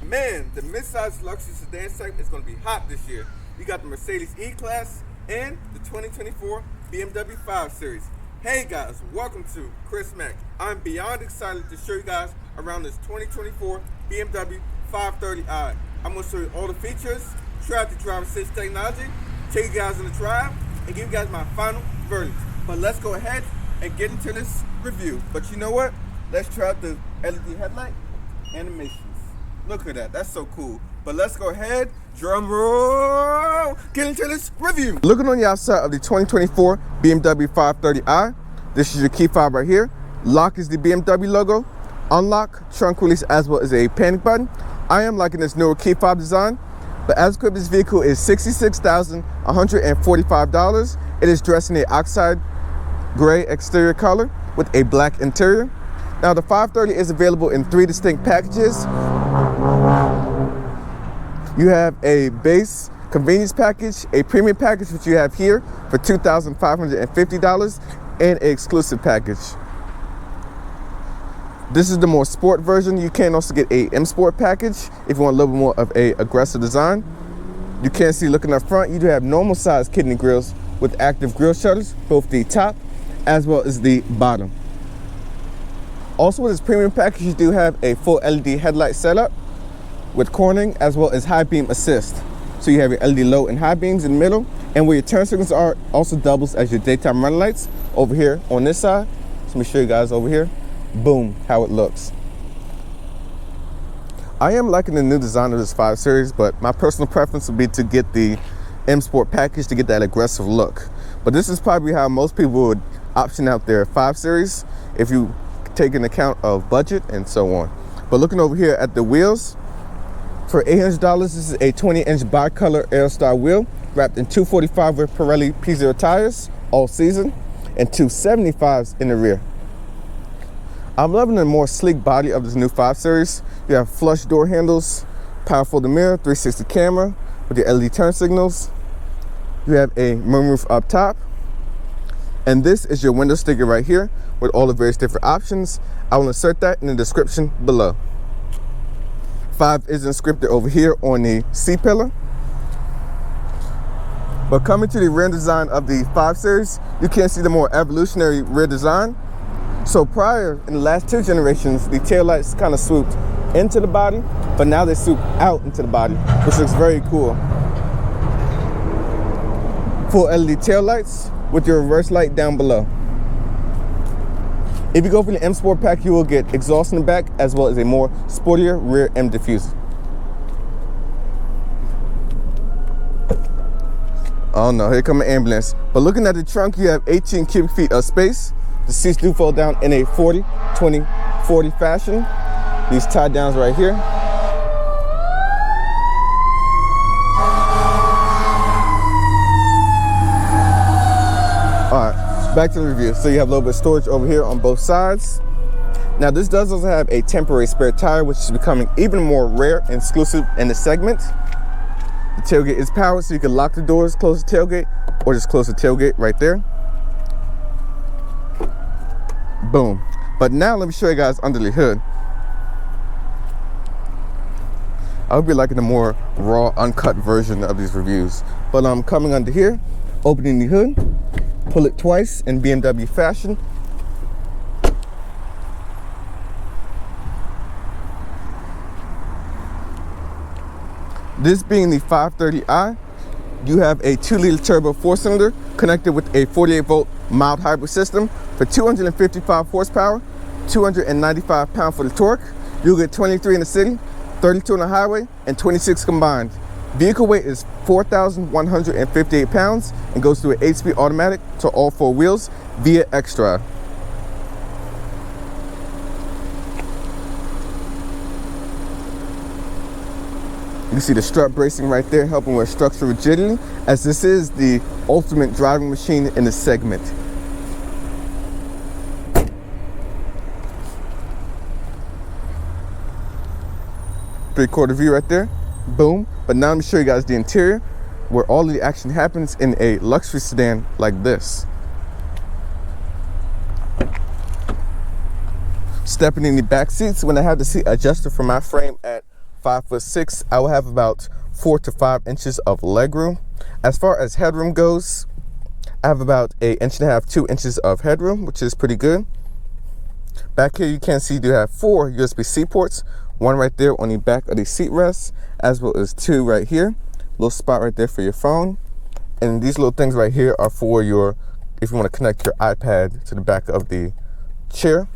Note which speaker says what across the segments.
Speaker 1: Man, the midsize luxury sedan segment is going to be hot this year. You got the Mercedes E-Class and the 2024 BMW 5 Series. Hey guys, welcome to Chris Mack. I'm beyond excited to show you guys around this 2024 BMW 530i. I'm going to show you all the features, try out the driver assist technology, take you guys on the drive, and give you guys my final verdict. But let's go ahead and get into this review. But you know what? Let's try out the LED headlight animations. Look at that, that's so cool. But let's go ahead, drum roll, get into this review. Looking on the outside of the 2024 BMW 530i, this is your key fob right here. Lock is the BMW logo. Unlock, trunk release, as well as a panic button. I am liking this newer key fob design, but as equipped, this vehicle is $66,145. It is dressed in a Oxide gray exterior color with a black interior. Now the 530 is available in 3 distinct packages. You have a base convenience package, a premium package, which you have here for $2,550, and an exclusive package. This is the more sport version. You can also get a M Sport package if you want a little bit more of a aggressive design. You can see, looking up front, you do have normal size kidney grills with active grill shutters, both the top as well as the bottom. Also with this premium package, you do have a full LED headlight setup with cornering as well as high beam assist. So you have your LED low and high beams in the middle, and where your turn signals are also doubles as your daytime running lights over here on this side. So let me show you guys over here. Boom, how it looks. I am liking the new design of this 5 Series, but my personal preference would be to get the M Sport package to get that aggressive look. But this is probably how most people would option out their 5 Series if you take into account of budget and so on. But looking over here at the wheels, for $800, this is a 20-inch bicolor Aero style wheel wrapped in 245 with Pirelli P0 tires all season and 275s in the rear. I'm loving the more sleek body of this new 5 Series. You have flush door handles, power folding mirror, 360 camera with your LED turn signals. You have a moonroof up top. And this is your window sticker right here with all the various different options. I will insert that in the description below. 5 is inscripted over here on the C-pillar. But coming to the rear design of the 5 Series, you can see the more evolutionary rear design. So prior, in the last 2 generations, the taillights kind of swooped into the body, but now they swoop out into the body, which looks very cool. Full LED taillights with your reverse light down below. If you go for the M Sport pack, you will get exhaust in the back as well as a more sportier rear M diffuser. Oh no, here come an ambulance. But looking at the trunk, you have 18 cubic feet of space. The seats do fold down in a 40, 20, 40 fashion. These tie downs right here. All right, back to the review. So you have a little bit of storage over here on both sides. Now this does also have a temporary spare tire, which is becoming even more rare and exclusive in the segment. The tailgate is powered, so you can lock the doors, close the tailgate, or just close the tailgate right there. Boom. But now let me show you guys under the hood. I hope you're liking the more raw, uncut version of these reviews. But I'm coming under here, opening the hood, pull it twice in BMW fashion. This being the 530i, you have a 2-liter turbo 4-cylinder connected with a 48-volt mild hybrid system for 255 horsepower, 295 pound-foot of torque. You'll get 23 in the city, 32 on the highway, and 26 combined. Vehicle weight is 4,158 pounds and goes through an 8-speed automatic to all 4 wheels via xDrive. You can see the strut bracing right there, helping with structural rigidity, as this is the ultimate driving machine in the segment. Three-quarter view right there, boom. But now let me show you guys the interior, where all of the action happens in a luxury sedan like this. Stepping in the back seats, when I have the seat adjuster for my frame at 5'6", I will have about 4 to 5 inches of legroom. As far as headroom goes, I have about 1.5 inches, 2 inches of headroom, which is pretty good. Back here you can see you do have 4 USB-C ports, one right there on the back of the seat rest, as well as 2 right here. Little spot right there for your phone. And these little things right here are for if you want to connect your iPad to the back of the chair.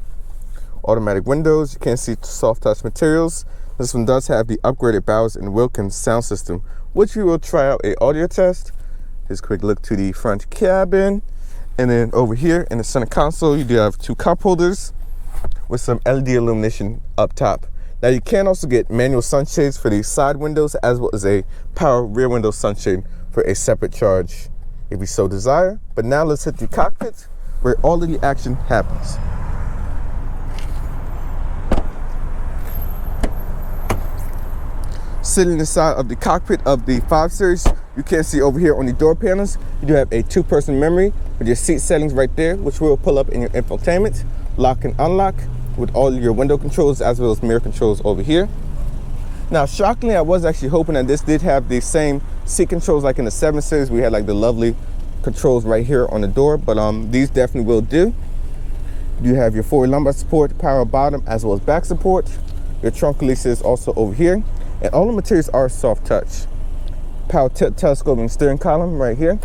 Speaker 1: Automatic windows, you can see soft touch materials. This one does have the upgraded Bowers Wilkins sound system, which we will try out a audio test. Here's a quick look to the front cabin. And then over here in the center console, you do have 2 cup holders with some LED illumination up top. Now you can also get manual sunshades for the side windows, as well as a power rear window sunshade for a separate charge if you so desire. But now let's hit the cockpit where all of the action happens. Sitting inside of the cockpit of the 5 Series, you can see over here on the door panels, you do have a 2-person memory with your seat settings right there, which will pull up in your infotainment, lock and unlock with all your window controls as well as mirror controls over here. Now, shockingly, I was actually hoping that this did have the same seat controls like in the 7 Series. We had like the lovely controls right here on the door, but these definitely will do. You have your forward lumbar support, power bottom, as well as back support. Your trunk release is also over here. And all the materials are soft touch. Power telescoping steering column right here.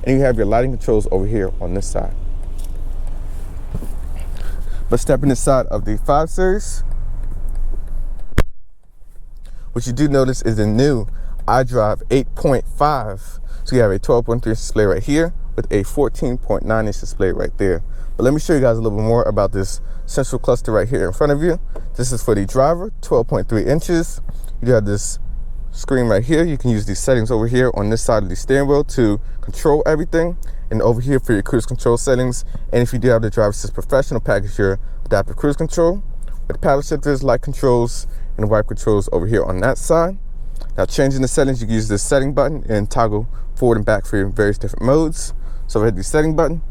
Speaker 1: And you have your lighting controls over here on this side. But stepping inside of the 5 Series, what you do notice is the new xDrive 8.5. So you have a 12.3 display right here with a 14.9 inch display right there. But let me show you guys a little bit more about this central cluster right here in front of you. This is for the driver, 12.3 inches. You do have this screen right here. You can use these settings over here on this side of the steering wheel to control everything. And over here for your cruise control settings. And if you do have the Driver Assist Professional package, your adaptive cruise control with paddle shifters, light controls, and wipe controls over here on that side. Now, changing the settings, you can use this setting button and toggle forward and back for your various different modes. So if I hit the setting button,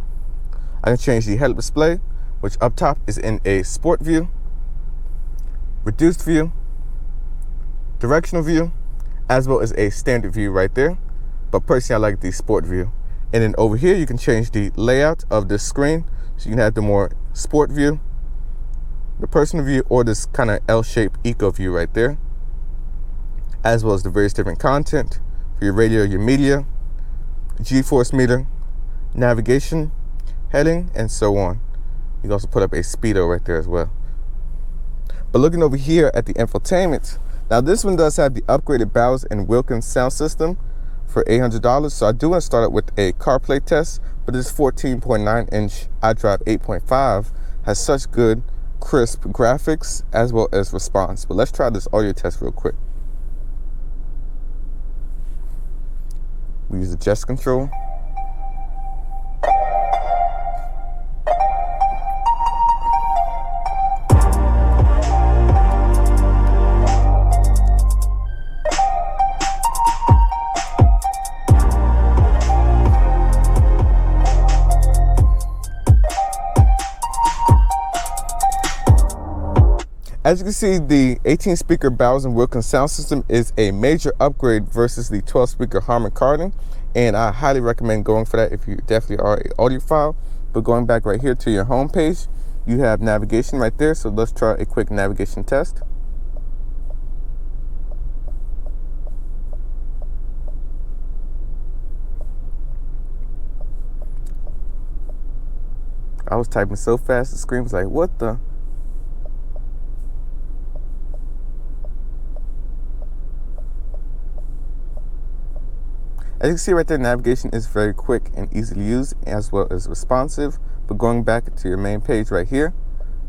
Speaker 1: I can change the head-up display, which up top is in a sport view, reduced view, directional view, as well as a standard view right there. But personally, I like the sport view. And then over here, you can change the layout of this screen. So you can have the more sport view, the personal view, or this kind of L-shaped eco view right there, as well as the various different content for your radio, your media, G-force meter, navigation, heading, and so on. You can also put up a speedo right there as well. But looking over here at the infotainment, now this one does have the upgraded Bowers Wilkins sound system for $800. So I do want to start out with a Carplay test, but this 14.9 inch xDrive 8.5 has such good crisp graphics as well as response. But let's try this audio test real quick. We use the gesture control. As you can see, the 18-speaker Bowers Wilkins sound system is a major upgrade versus the 12-speaker Harman Kardon, and I highly recommend going for that if you definitely are an audiophile. But going back right here to your home page, you have navigation right there, so let's try a quick navigation test. I was typing so fast, the screen was like, what the? As you can see right there, navigation is very quick and easy to use as well as responsive. But going back to your main page right here,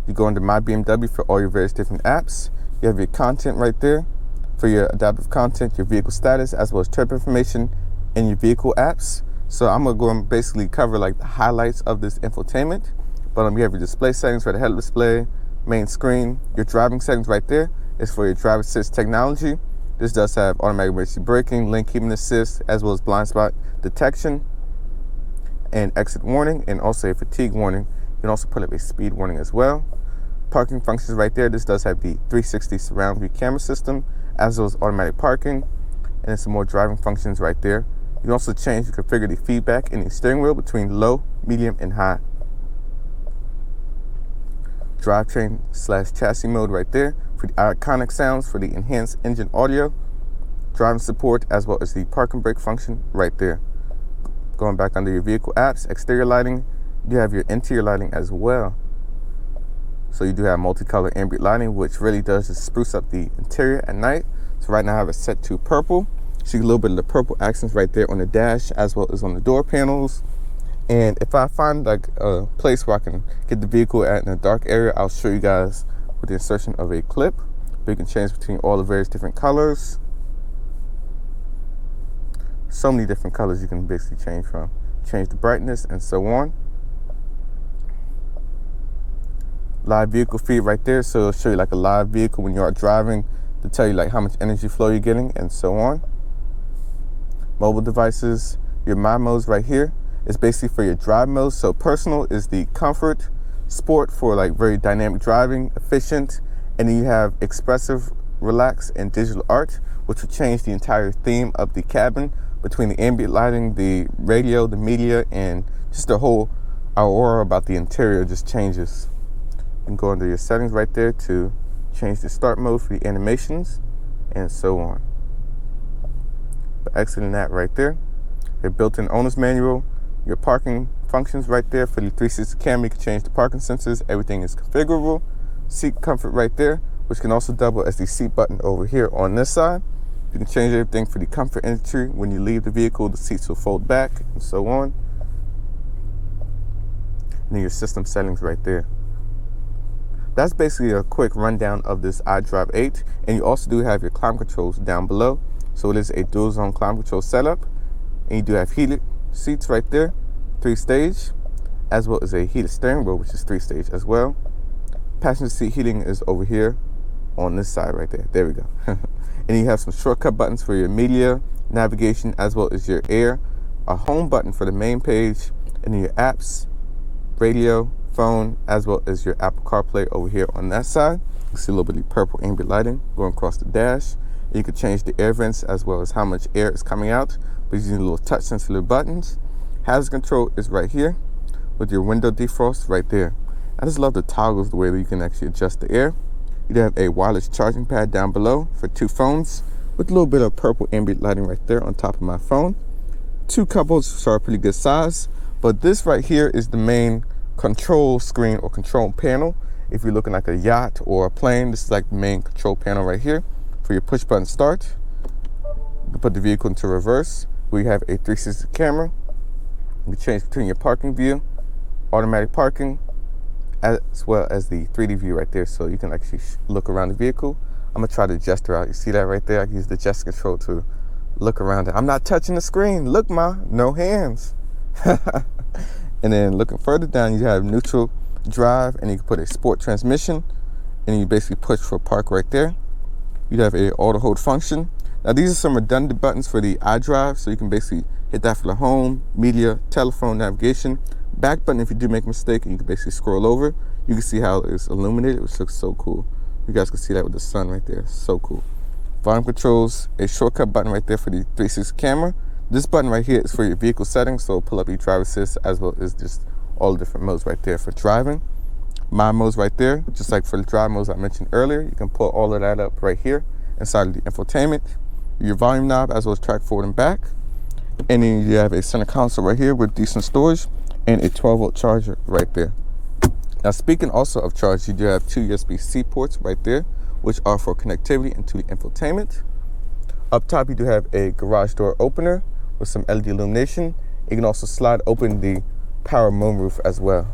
Speaker 1: you go into My BMW for all your various different apps. You have your content right there for your adaptive content, your vehicle status, as well as trip information and your vehicle apps. So I'm going to go and basically cover like the highlights of this infotainment. But you have your display settings for the head-up display, main screen. Your driving settings right there is for your driver assist technology. This does have automatic emergency braking, lane keeping assist, as well as blind spot detection and exit warning, and also a fatigue warning. You can also put up a speed warning as well. Parking functions right there. This does have the 360 surround view camera system, as well as automatic parking, and then some more driving functions right there. You can also change and configure the feedback in the steering wheel between low, medium, and high. Drivetrain / chassis mode right there for the iconic sounds for the enhanced engine audio, driving support, as well as the parking brake function right there. Going back under your vehicle apps, exterior lighting, you have your interior lighting as well. So you do have multicolor ambient lighting, which really does just spruce up the interior at night. So right now I have it set to purple. See a little bit of the purple accents right there on the dash, as well as on the door panels. And if I find like a place where I can get the vehicle at in a dark area, I'll show you guys with the insertion of a clip. But you can change between all the various different colors. So many different colors you can basically change from. Change the brightness and so on. Live vehicle feed right there, so it'll show you like a live vehicle when you are driving to tell you like how much energy flow you're getting and so on. Mobile devices, your My modes right here is basically for your drive modes. So personal is the comfort, sport for like very dynamic driving, efficient, and then you have expressive, relax, and digital art, which will change the entire theme of the cabin between the ambient lighting, the radio, the media, and just the whole aura about the interior just changes. You can go under your settings right there to change the start mode for the animations and so on. But exiting that right there, your built-in owner's manual, your parking functions right there for the 360 camera. You can change the parking sensors. Everything is configurable. Seat comfort right there, which can also double as the seat button over here on this side. You can change everything for the comfort entry. When you leave the vehicle, the seats will fold back and so on. And then your system settings right there. That's basically a quick rundown of this iDrive 8. And you also do have your climate controls down below. So it is a dual zone climate control setup. And you do have heated seats right there, 3-stage, as well as a heated steering wheel, which is 3-stage as well. Passenger seat heating is over here on this side right there. There we go. And you have some shortcut buttons for your media, navigation, as well as your air, a home button for the main page, and then your apps, radio, phone, as well as your Apple Carplay over here on that side. You see a little bit of purple ambient lighting going across the dash. And you can change the air vents as well as how much air is coming out by using little touch sensitive buttons. Hazard control is right here with your window defrost right there. I just love the toggles, the way that you can actually adjust the air. You do have a wireless charging pad down below for 2 phones with a little bit of purple ambient lighting right there on top of my phone. 2 couples, so a pretty good size. But this right here is the main control screen or control panel. If you're looking like a yacht or a plane, this is like the main control panel right here for your push button start. You can put the vehicle into reverse. We have a 360 camera. You can change between your parking view, automatic parking, as well as the 3D view right there, so you can actually look around the vehicle. I'm gonna try to gesture out. You see that right there? I can use the gesture control to look around it. I'm not touching the screen. Look, no hands. And then looking further down, you have neutral drive, and you can put a sport transmission, and you basically push for park right there. You have a auto hold function. Now these are some redundant buttons for the iDrive, so you can basically hit that for the home, media, telephone, navigation. Back button if you do make a mistake, and you can basically scroll over. You can see how it's illuminated, which looks so cool. You guys can see that with the sun right there. So cool. Volume controls, a shortcut button right there for the 360 camera. This button right here is for your vehicle settings, so pull up your driver assist as well as just all the different modes right there for driving. My modes right there, just like for the drive modes I mentioned earlier. You can pull all of that up right here inside of the infotainment. Your volume knob as well as track forward and back. And then you have a center console right here with decent storage and a 12-volt charger right there. Now speaking also of charge, you do have 2 USB-C ports right there, which are for connectivity into the infotainment. Up top you do have a garage door opener with some LED illumination. You can also slide open the power moonroof as well.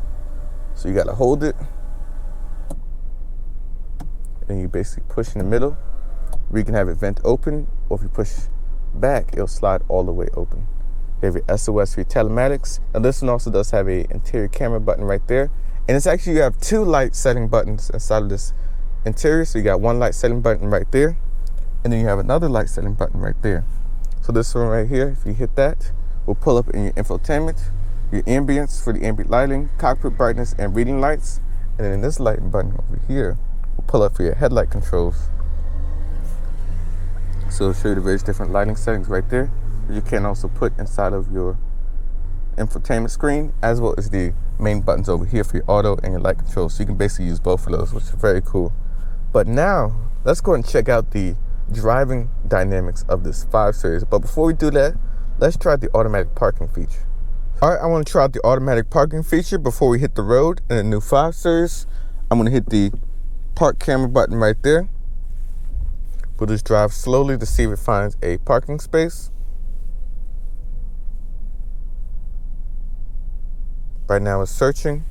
Speaker 1: So you gotta hold it, and you basically push in the middle where you can have it vent open, or if you push back, it'll slide all the way open. You have your SOS for your telematics. Now this one also does have a interior camera button right there. And it's actually, you have 2 light setting buttons inside of this interior. So you got 1 light setting button right there, and then you have another light setting button right there. So this one right here, if you hit that, will pull up in your infotainment, your ambience for the ambient lighting, cockpit brightness and reading lights, And then this light button over here will pull up for your headlight controls. So it'll show you the various different lighting settings right there. You can also put inside of your infotainment screen, as well as the main buttons over here for your auto and your light control. So you can basically use both of those, which is very cool. But now let's go and check out the driving dynamics of this 5 Series. But before we do that, let's try the automatic parking feature. All right, I want to try out the automatic parking feature before we hit the road in the new 5 Series. I'm going to hit the park camera button right there. We'll just drive slowly to see if it finds a parking space. Right now it's searching.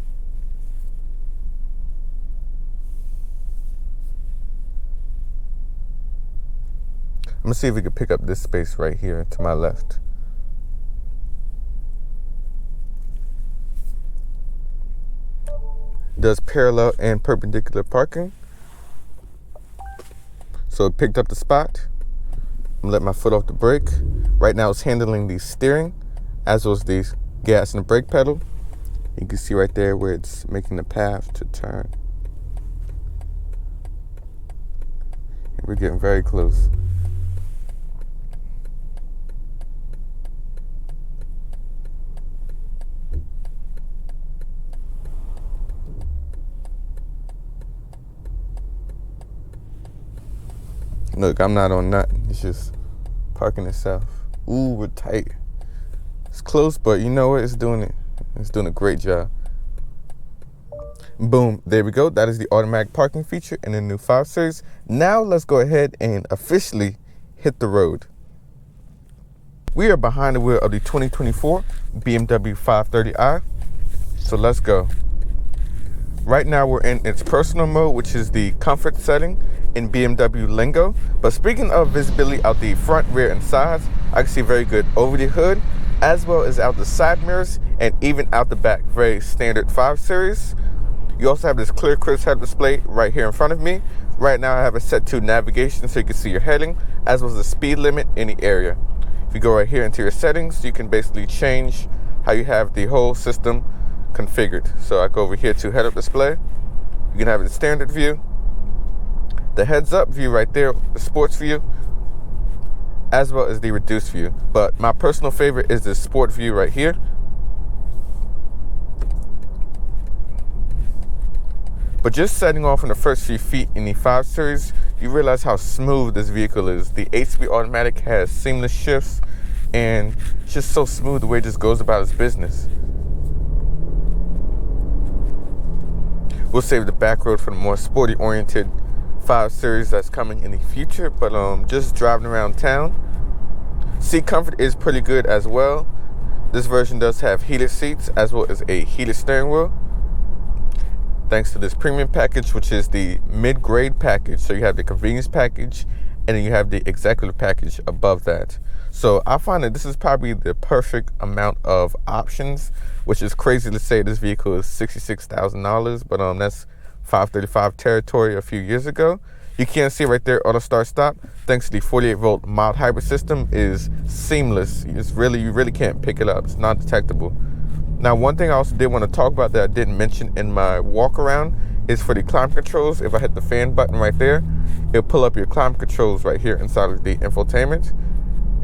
Speaker 1: I'm gonna see if we can pick up this space right here to my left. It does parallel and perpendicular parking. So it picked up the spot. I'm gonna let my foot off the brake. Right now it's handling the steering as well as the gas and the brake pedal. You can see right there where it's making the path to turn. And we're getting very close. Look, I'm not on nothing. It's just parking itself. Ooh, we're tight. It's close, but you know what? It's doing it. It's doing a great job. Boom. There we go. That is the automatic parking feature in the new 5 Series. Now let's go ahead and officially hit the road. We are behind the wheel of the 2024 BMW 530i. So let's go. Right now we're in its personal mode, which is the comfort setting in BMW lingo. But speaking of visibility out the front, rear, and sides, I can see very good over the hood, as well as out the side mirrors and even out the back. Very standard 5 Series. You also have this clear crisp head display right here in front of me. Right now I have it set to navigation so you can see your heading, as well as the speed limit in the area. If you go right here into your settings, you can basically change how you have the whole system configured. So I go over here to head-up display. You can have the standard view, the heads-up view right there, the sports view, as well as the reduced view. But my personal favorite is the sport view right here. But just setting off on the first few feet in the 5 Series, you realize how smooth this vehicle is. The 8-speed automatic has seamless shifts, and it's just so smooth the way it just goes about its business. We'll save the back road for the more sporty-oriented 5 Series that's coming in the future. But just driving around town, seat comfort is pretty good as well. This version does have heated seats as well as a heated steering wheel, thanks to this premium package, which is the mid-grade package. So you have the convenience package, and then you have the executive package above that. So I find that this is probably the perfect amount of options, which is crazy to say this vehicle is $66,000, but that's $535 territory a few years ago. You can see right there, auto start stop, thanks to the 48-volt mild hybrid system, is seamless. You really can't pick it up. It's non-detectable. Now, one thing I also did want to talk about that I didn't mention in my walk around is for the climate controls. If I hit the fan button right there, it'll pull up your climate controls right here inside of the infotainment.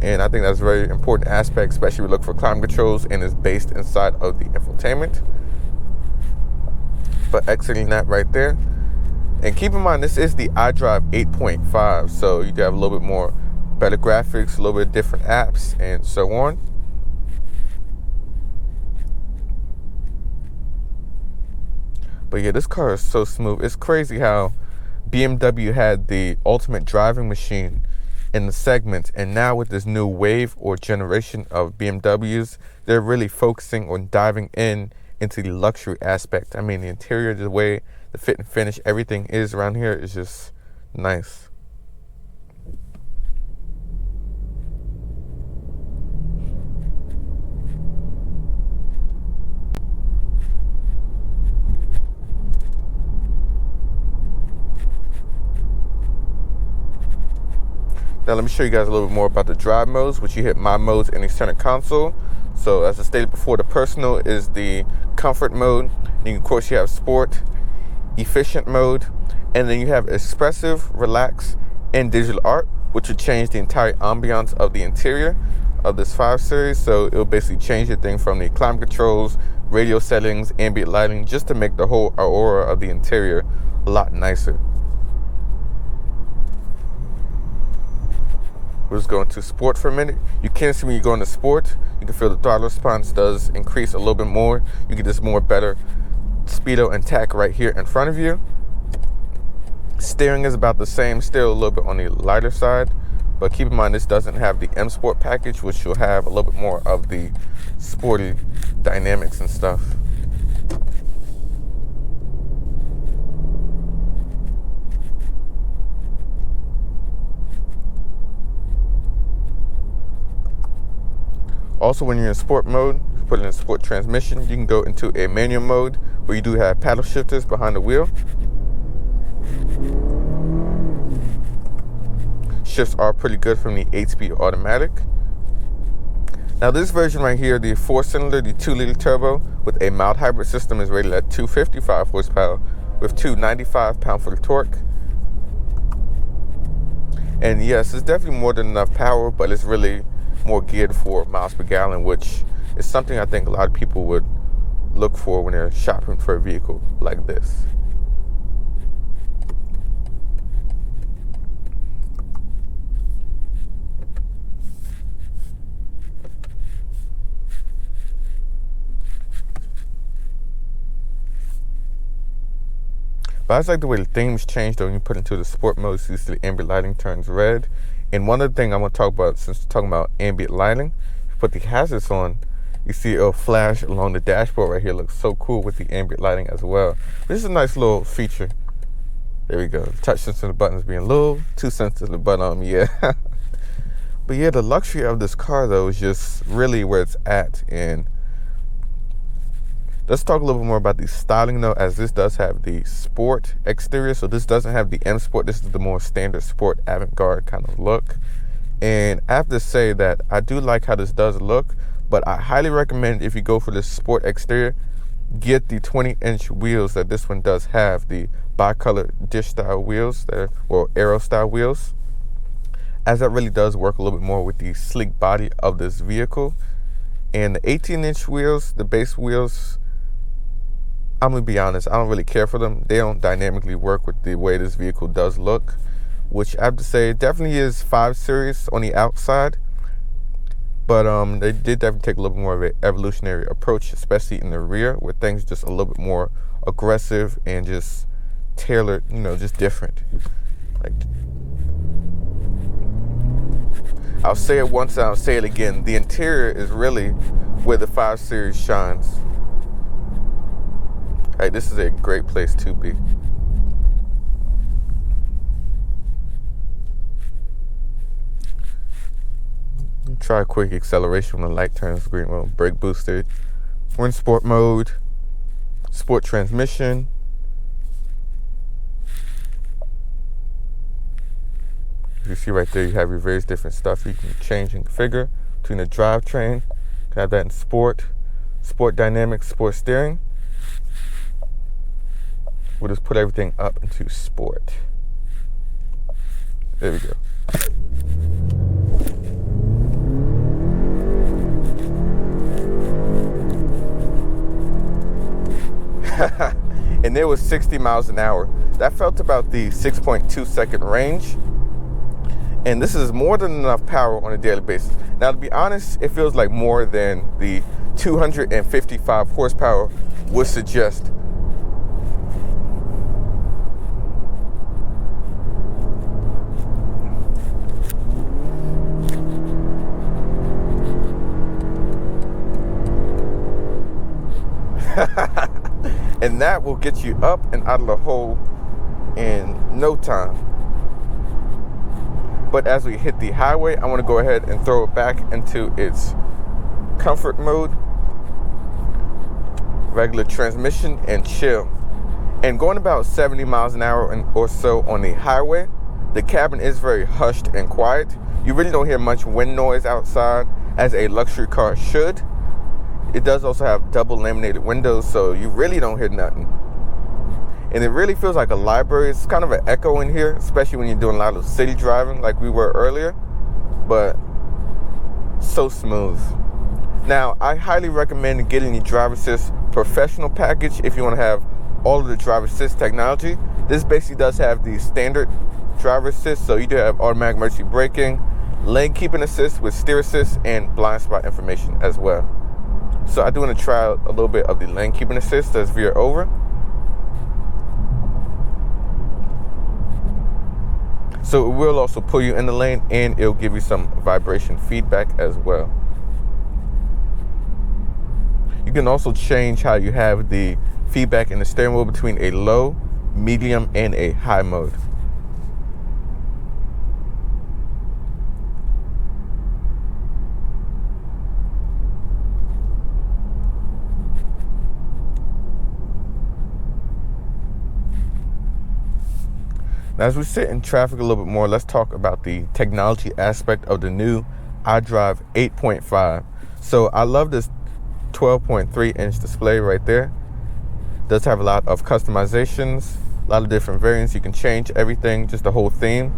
Speaker 1: And I think that's a very important aspect, especially when we look for climate controls and it's based inside of the infotainment. But exiting that right there. And keep in mind, this is the iDrive 8.5, so you do have a little bit more better graphics, a little bit different apps, and so on. But yeah, this car is so smooth. It's crazy how BMW had the ultimate driving machine in the segment, and now with this new wave or generation of BMWs, they're really focusing on diving into the luxury aspect. I mean, the interior, the way the fit and finish, everything is around here is just nice. Now let me show you guys a little bit more about the drive modes, which you hit my modes in the center console. So as I stated before, the personal is the comfort mode. And of course you have sport efficient mode, and then you have expressive, relax, and digital art, which will change the entire ambiance of the interior of this 5 Series. So it'll basically change the thing from the climate controls, radio settings, ambient lighting, just to make the whole aura of the interior a lot nicer. We'll just go into sport for a minute. You can see when you go into sport, you can feel the throttle response does increase a little bit more. You get this more better speedo and tack right here in front of you. Steering is about the same, still a little bit on the lighter side, but keep in mind this doesn't have the M Sport package, which will have a little bit more of the sporty dynamics and stuff. Also, when you're in sport mode, put it in sport transmission, you can go into a manual mode where you do have paddle shifters behind the wheel. Shifts are pretty good from the 8-speed automatic. Now this version right here, the 4-cylinder, the 2-liter turbo with a mild hybrid system, is rated at 255 horsepower with 295 pound-foot of torque. And yes, it's definitely more than enough power, but it's really more geared for miles per gallon, which is something I think a lot of people would look for when they're shopping for a vehicle like this. But I just like the way the themes change though when you put into the sport mode. So you see the ambient lighting turns red. And one other thing I want to talk about, since we're talking about ambient lighting, if you put the hazards on, you see it'll flash along the dashboard right here. It looks so cool with the ambient lighting as well. This is a nice little feature. There we go. Touch sensitive buttons being a little too sensitive to the button on me, yeah. But yeah, the luxury of this car though is just really where it's at. And let's talk a little bit more about the styling though, as this does have the sport exterior. So this doesn't have the M Sport. This is the more standard sport avant-garde kind of look. And I have to say that I do like how this does look, but I highly recommend, if you go for this sport exterior, get the 20-inch wheels that this one does have, the bicolor dish style wheels, or Aero style wheels, as that really does work a little bit more with the sleek body of this vehicle. And the 18-inch wheels, the base wheels, I'm gonna be honest, I don't really care for them. They don't dynamically work with the way this vehicle does look, which I have to say it definitely is 5 Series on the outside, but they did definitely take a little bit more of an evolutionary approach, especially in the rear, where things just a little bit more aggressive and just tailored, just different. Like, I'll say it once and I'll say it again, the interior is really where the 5 Series shines. Hey, this is a great place to be. Try a quick acceleration when the light turns green. Well, brake boosted. We're in sport mode. Sport transmission. As you see right there, you have your various different stuff you can change and configure between the drivetrain. You can have that in sport, sport dynamics, sport steering. We'll just put everything up into sport. There we go. And there was 60 miles an hour. That felt about the 6.2 second range. And this is more than enough power on a daily basis. Now, to be honest, it feels like more than the 255 horsepower would suggest. And that will get you up and out of the hole in no time. But as we hit the highway, I want to go ahead and throw it back into its comfort mode, regular transmission, and chill. And going about 70 miles an hour or so on the highway, the cabin is very hushed and quiet. You really don't hear much wind noise outside, as a luxury car should. It does also have double laminated windows, so you really don't hear nothing. and it really feels like a library. It's kind of an echo in here, especially when you're doing a lot of city driving like we were earlier, but so smooth. Now, I highly recommend getting the driver assist professional package if you want to have all of the driver assist technology. This basically does have the standard driver assist, so you do have automatic emergency braking, lane keeping assist with steer assist, and blind spot information as well. So I do want to try out a little bit of the lane keeping assist as veer over. So it will also pull you in the lane, and it'll give you some vibration feedback as well. You can also change how you have the feedback in the steering wheel between a low, medium, and a high mode. Now, as we sit in traffic a little bit more, let's talk about the technology aspect of the new xDrive 8.5. So I love this 12.3-inch display right there. It does have a lot of customizations, a lot of different variants. You can change everything, just the whole theme,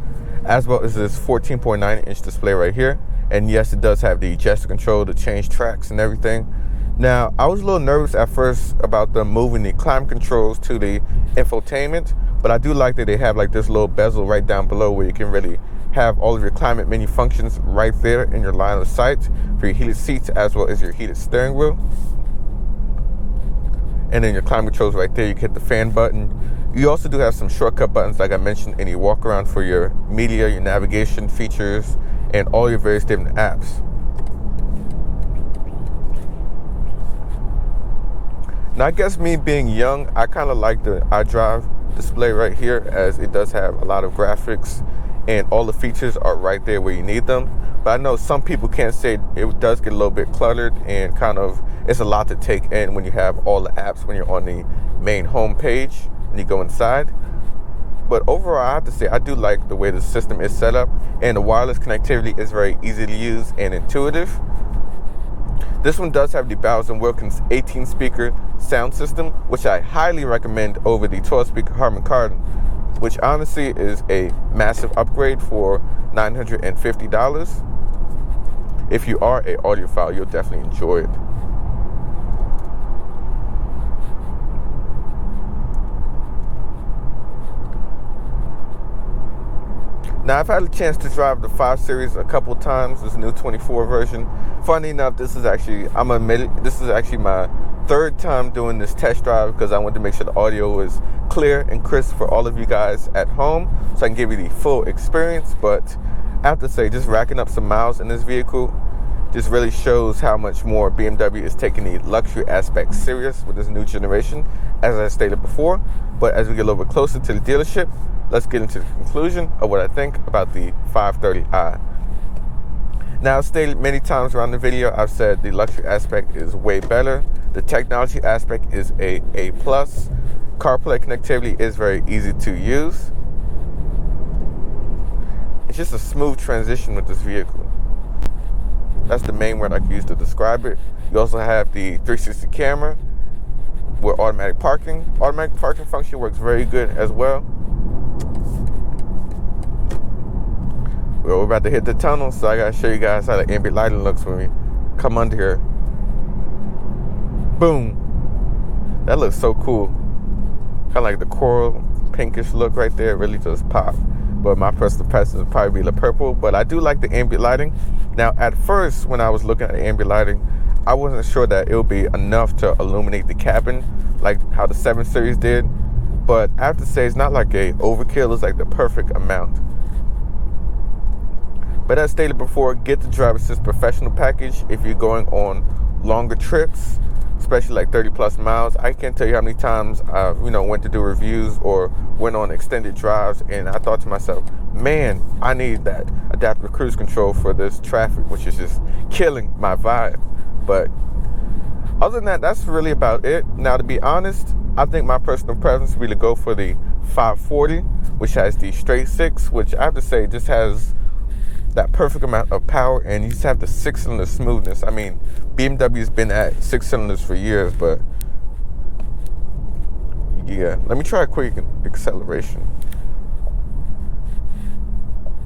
Speaker 1: as well as this 14.9-inch display right here. And yes, it does have the gesture control to change tracks and everything. Now, I was a little nervous at first about them moving the climate controls to the infotainment, but I do like that they have like this little bezel right down below where you can really have all of your climate menu functions right there in your line of sight for your heated seats as well as your heated steering wheel. And then your climate controls right there, you can hit the fan button. You also do have some shortcut buttons like I mentioned in your Walkaround for your media, your navigation features, and all your various different apps. Now, I guess me being young, I kind of like the xDrive display right here, as it does have a lot of graphics and all the features are right there where you need them. But I know some people can say it does get a little bit cluttered and kind of, it's a lot to take in when you have all the apps when you're on the main home page and you go inside. But overall, I have to say I do like the way the system is set up, and the wireless connectivity is very easy to use and intuitive. This one does have the Bowers Wilkins 18-speaker sound system, which I highly recommend over the 12-speaker Harman Kardon, which honestly is a massive upgrade for $950. If you are an audiophile, you'll definitely enjoy it. Now, I've had a chance to drive the 5 Series a couple times. This new 24 version. Funny enough, this is actually, I'm gonna admit it, this is actually my third time doing this test drive because I wanted to make sure the audio was clear and crisp for all of you guys at home so I can give you the full experience. But I have to say, just racking up some miles in this vehicle just really shows how much more BMW is taking the luxury aspect serious with this new generation, as I stated before. But as we get a little bit closer to the dealership, let's get into the conclusion of what I think about the 530i. Now, I've stated many times around the video, I've said the luxury aspect is way better. The technology aspect is A+. Carplay connectivity is very easy to use. It's just a smooth transition with this vehicle. That's the main word I can use to describe it. You also have the 360 camera with automatic parking. Automatic parking function works very good as well. Well, we're about to hit the tunnel, so I gotta show you guys how the ambient lighting looks when we come under here. Boom. That looks so cool. Kind of like the coral pinkish look right there. It really does pop. But my personal preference would probably be the purple. But I do like the ambient lighting. Now, at first, when I was looking at the ambient lighting, I wasn't sure that it would be enough to illuminate the cabin like how the 7 Series did. But I have to say, it's not like a overkill. It's like the perfect amount. But as stated before, get the driver assist professional package if you're going on longer trips, especially like 30 plus miles. I can't tell you how many times I've went to do reviews or went on extended drives, and I thought to myself, man, I need that adaptive cruise control for this traffic, which is just killing my vibe. But other than that, that's really about it. Now, to be honest, I think my personal preference would be to go for the 540, which has the straight 6, which I have to say just has that perfect amount of power, and you just have the 6-cylinder smoothness. I mean, BMW's been at 6 cylinders for years, but Yeah, let me try a quick acceleration.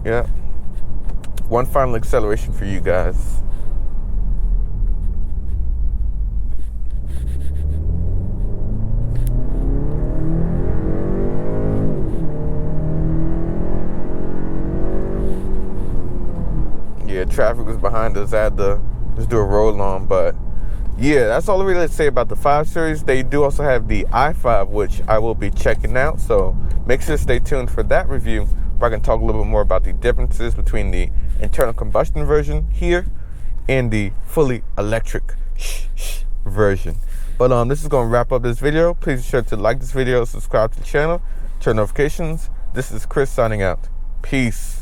Speaker 1: Yeah. One final acceleration for you guys. Yeah, traffic was behind us. I had to just do a roll on, but yeah, that's all I really have to say about the 5 Series. They do also have the i5, which I will be checking out, so make sure to stay tuned for that review, where I can talk a little bit more about the differences between the internal combustion version here and the fully electric version. But this is going to wrap up this video. Please be sure to like this video, subscribe to the channel, turn notifications. This is Chris signing out. Peace.